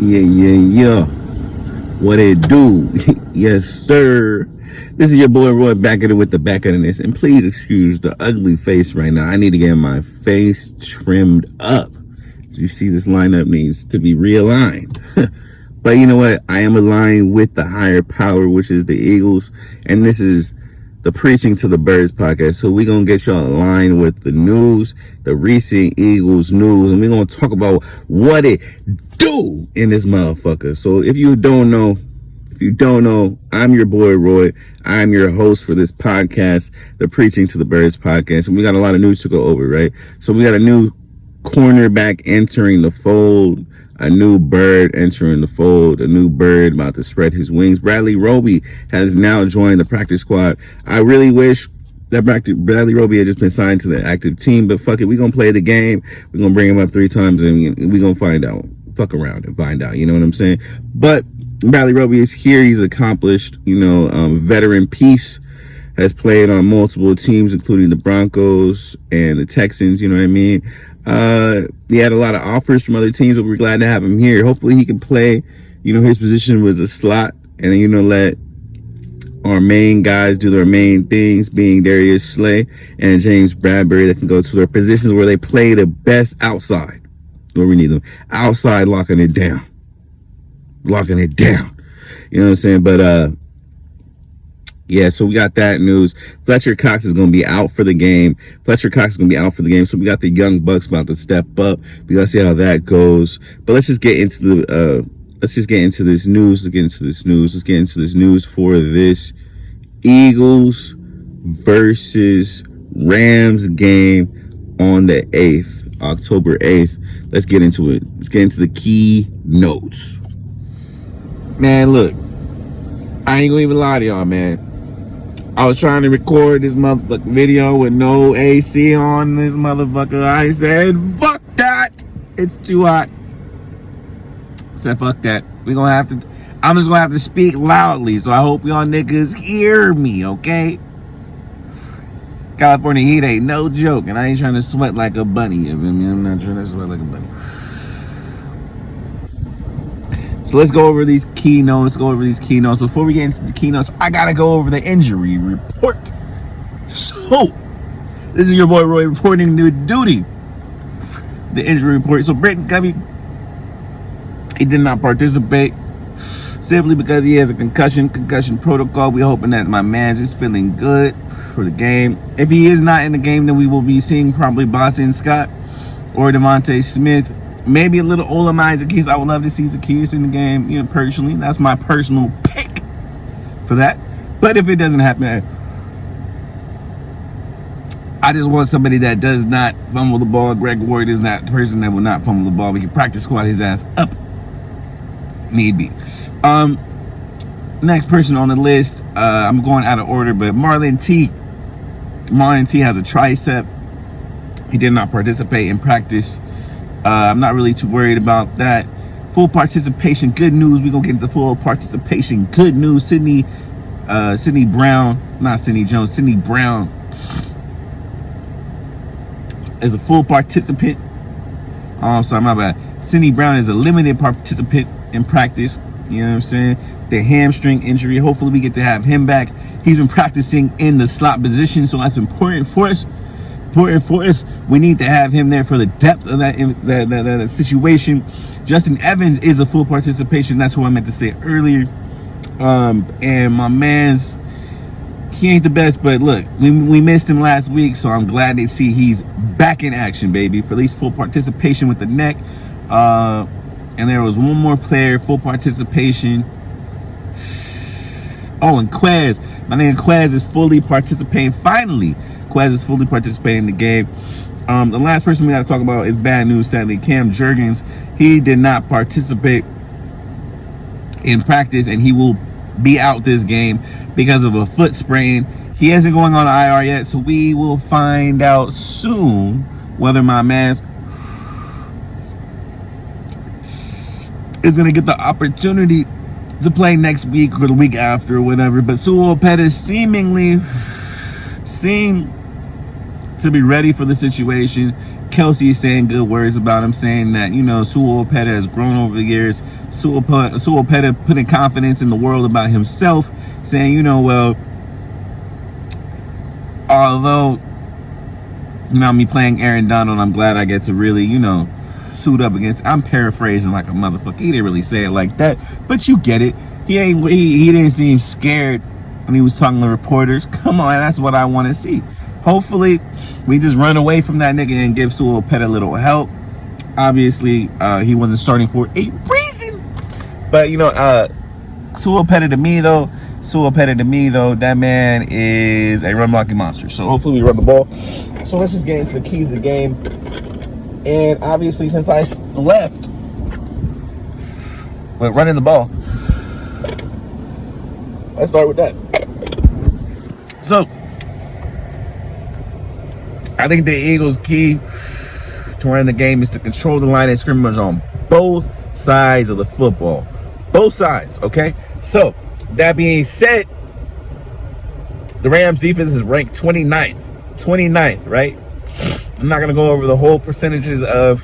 Yeah. What it do? Yes, sir. This is your boy Roy back at it with the back end of this. And please excuse the ugly face right now. I need to get my face trimmed up. As you see, this lineup needs to be realigned. But you know what? I am aligned with the higher power, which is the Eagles. And this is the Preaching to the Birds podcast. So we're going to get y'all aligned with the news, the recent Eagles news. And we're going to talk about what it do in this motherfucker. So if you don't know, I'm your boy Roy. I'm your host for this podcast, the Preaching to the Birds podcast. And we got a lot of news to go over, right? So we got a new cornerback entering the fold, a new bird entering the fold, a new bird about to spread his wings. Bradley Roby has now joined the practice squad. I really wish that Bradley Roby had just been signed to the active team, but fuck it, we're going to play the game. We're going to bring him up 3 times and we're going to find out. Fuck around and find out, you know what I'm saying? But Bradley Roby is here. He's accomplished, veteran piece, has played on multiple teams, including the Broncos and the Texans, you know what I mean? He had a lot of offers from other teams, but we're glad to have him here. Hopefully he can play, his position was a slot, and then, let our main guys do their main things, being Darius Slay and James Bradbury, that can go to their positions where they play the best outside, where we need them. Outside, locking it down. You know what I'm saying? But, yeah, so we got that news. Fletcher Cox is going to be out for the game. So we got the young bucks about to step up. We got to see how that goes. But let's just get into this news. For this Eagles versus Rams game on the 8th, October 8th. Let's get into it. Let's get into the key notes. Man, look, I ain't gonna even lie to y'all, man. I was trying to record this motherfucking video with no AC on this motherfucker. I said, fuck that. It's too hot. I said, fuck that. I'm just gonna have to speak loudly, so I hope y'all niggas hear me, okay? California heat ain't no joke, and I ain't trying to sweat like a bunny, you feel me? I'm not trying to sweat like a bunny. So let's go over these keynotes. Before we get into the keynotes, I gotta go over the injury report. So, this is your boy Roy reporting to duty. The injury report. So Britton Covey, he did not participate simply because he has a concussion protocol. We're hoping that my man's is feeling good for the game. If he is not in the game, then we will be seeing probably Boston Scott or Devontae Smith. Maybe a little Olamide Zaccheaus. I would love to see Zaccheaus in the game, personally. That's my personal pick for that. But if it doesn't happen, I just want somebody that does not fumble the ball. Greg Ward is not the person that will not fumble the ball. We can practice squad his ass up if need be. Next person on the list, I'm going out of order, but Marlon T has a tricep. He did not participate in practice. I'm not really too worried about that. Full participation, good news. We're going to get into full participation. Good news. Sidney Brown, not Sidney Jones, Sidney Brown is a full participant. Oh, sorry, my bad. Sidney Brown is a limited participant in practice. You know what I'm saying? The hamstring injury. Hopefully we get to have him back. He's been practicing in the slot position, so that's important for us. We need to have him there for the depth of that situation. Justin Evans is a full participation. That's who I meant to say earlier. And my man's, he ain't the best, but look, we missed him last week, so I'm glad to see he's back in action, baby, for at least full participation with the neck. And there was one more player, full participation. Oh, and Quez. My name Quez is fully participating. Finally, Quez is fully participating in the game. The last person we got to talk about is bad news, sadly. Cam Jurgens. He did not participate in practice, and he will be out this game because of a foot sprain. He isn't going on IR yet, so we will find out soon whether my man is going to get the opportunity to play next week or the week after or whatever. But Sewell Pettis seemed to be ready for the situation. Kelsey is saying good words about him, saying that, Sua Opeta has grown over the years. Sua Opeta putting confidence in the world about himself, saying, well, although, me playing Aaron Donald, I'm glad I get to really, suit up against. I'm paraphrasing like a motherfucker. He didn't really say it like that, but you get it. He didn't seem scared when he was talking to reporters. Come on, that's what I want to see. Hopefully, we just run away from that nigga and give Sua Opeta a little help. Obviously, he wasn't starting for a reason. But, Sua Opeta to me, though, that man is a run blocking monster. So hopefully we run the ball. So let's just get into the keys of the game. And obviously, since I left with running the ball, let's start with that. So, I think the Eagles' key to winning the game is to control the line of scrimmage on both sides of the football. Both sides, okay? So, that being said, the Rams defense is ranked 29th. 29th, right? I'm not going to go over the whole percentages of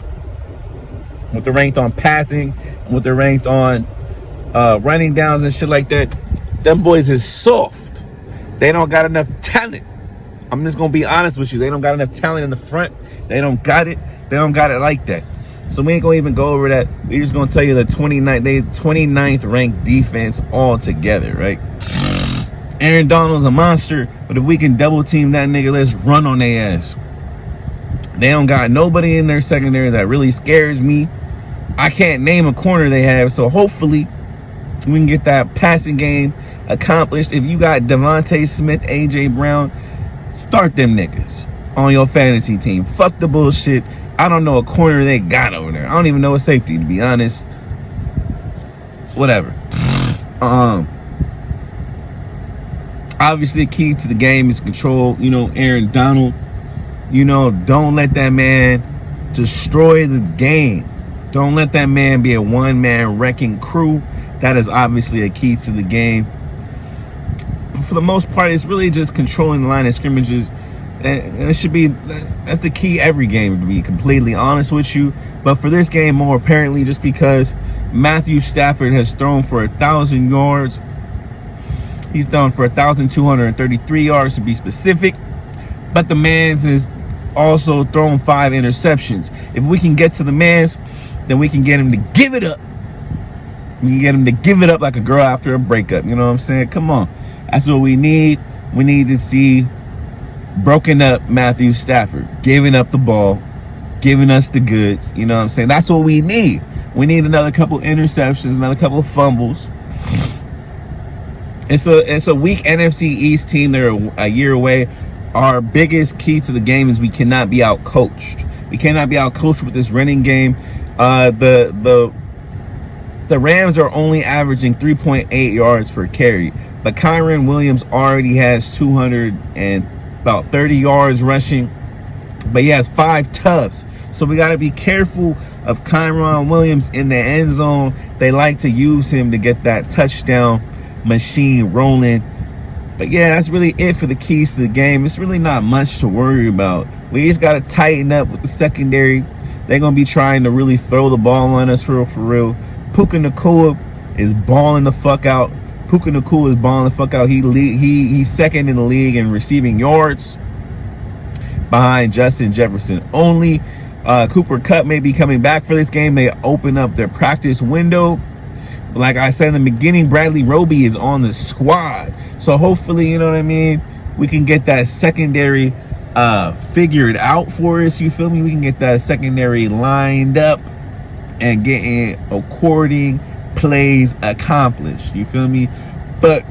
what they're ranked on passing, what they're ranked on running downs and shit like that. Them boys is soft. They don't got enough talent. I'm just going to be honest with you. They don't got enough talent in the front. They don't got it. They don't got it like that. So we ain't going to even go over that. We're just going to tell you the 29th ranked defense altogether, right? Aaron Donald's a monster, but if we can double team that nigga, let's run on their ass. They don't got nobody in their secondary that really scares me. I can't name a corner they have, so hopefully we can get that passing game accomplished. If you got Devontae Smith, A.J. Brown, start them niggas on your fantasy team. Fuck the bullshit. I don't know a corner they got over there. I don't even know a safety, to be honest. Whatever. Obviously, key to the game is control. Aaron Donald. Don't let that man destroy the game. Don't let that man be a one-man wrecking crew. That is obviously a key to the game. But for the most part, it's really just controlling the line of scrimmages. And that's the key every game, to be completely honest with you. But for this game, more apparently, just because Matthew Stafford has thrown for 1,000 yards. He's thrown for 1,233 yards, to be specific. But the man's has also thrown 5 interceptions. If we can get to the man's, then we can get him to give it up. We can get him to give it up like a girl after a breakup. You know what I'm saying? Come on. That's what we need. We need to see broken up Matthew Stafford, giving up the ball, giving us the goods. You know what I'm saying? That's what we need. We need another couple interceptions, another couple of fumbles. It's a weak NFC East team. They're a year away. Our biggest key to the game is we cannot be out-coached. We cannot be out-coached with this running game. The Rams are only averaging 3.8 yards per carry, but Kyren Williams already has 230 yards rushing, but he has 5 tubs. So we got to be careful of Kyren Williams in the end zone. They like to use him to get that touchdown machine rolling. But yeah, that's really it for the keys to the game. It's really not much to worry about. We just got to tighten up with the secondary. They're going to be trying to really throw the ball on us for real. Puka Nacua is balling the fuck out. He's second in the league in receiving yards behind Justin Jefferson only. Cooper Kupp may be coming back for this game. They open up their practice window. Like I said in the beginning, Bradley Roby is on the squad. So hopefully, you know what I mean, we can get that secondary figured out for us. You feel me? We can get that secondary lined up and getting according plays accomplished. You feel me? But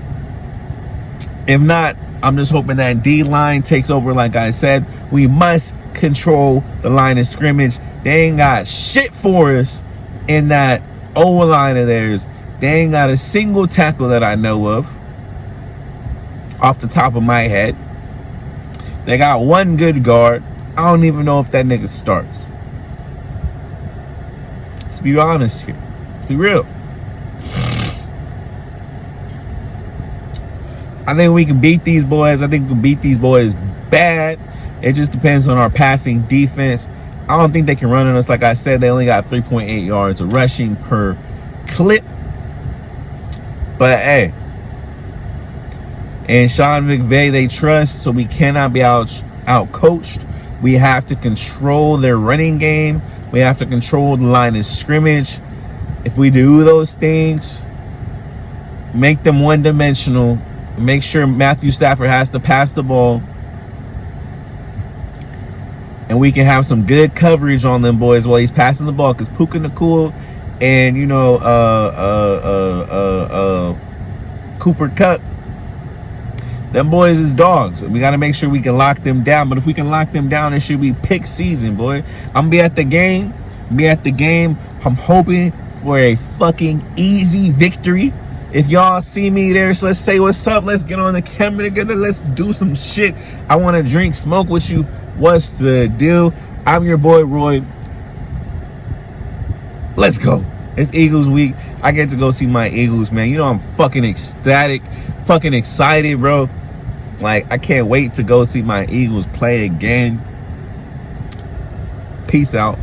if not, I'm just hoping that D-line takes over. Like I said, we must control the line of scrimmage. They ain't got shit for us in that O-line of theirs. They ain't got a single tackle that I know of off the top of my head. They got one good guard. I don't even know if that nigga starts. Let's be honest here. Let's be real. I think we can beat these boys. I think we can beat these boys bad. It just depends on our passing defense. I don't think they can run on us. Like I said, they only got 3.8 yards of rushing per clip. But hey, and Sean McVay they trust, so we cannot be out coached. We have to control their running game. We have to control the line of scrimmage. If we do those things, make them one-dimensional, make sure Matthew Stafford has to pass the ball, and we can have some good coverage on them boys while he's passing the ball. Because Puka Nacua and Cooper Kupp, them boys is dogs. We got to make sure we can lock them down. But if we can lock them down, it should be pick season, boy. I'm be at the game. I'm hoping for a fucking easy victory. If y'all see me there, so let's say what's up. Let's get on the camera together. Let's do some shit. I want to drink, smoke with you. What's the deal? I'm your boy, Roy. Let's go. It's Eagles week. I get to go see my Eagles, man. You know I'm fucking ecstatic, fucking excited, bro. Like, I can't wait to go see my Eagles play again. Peace out.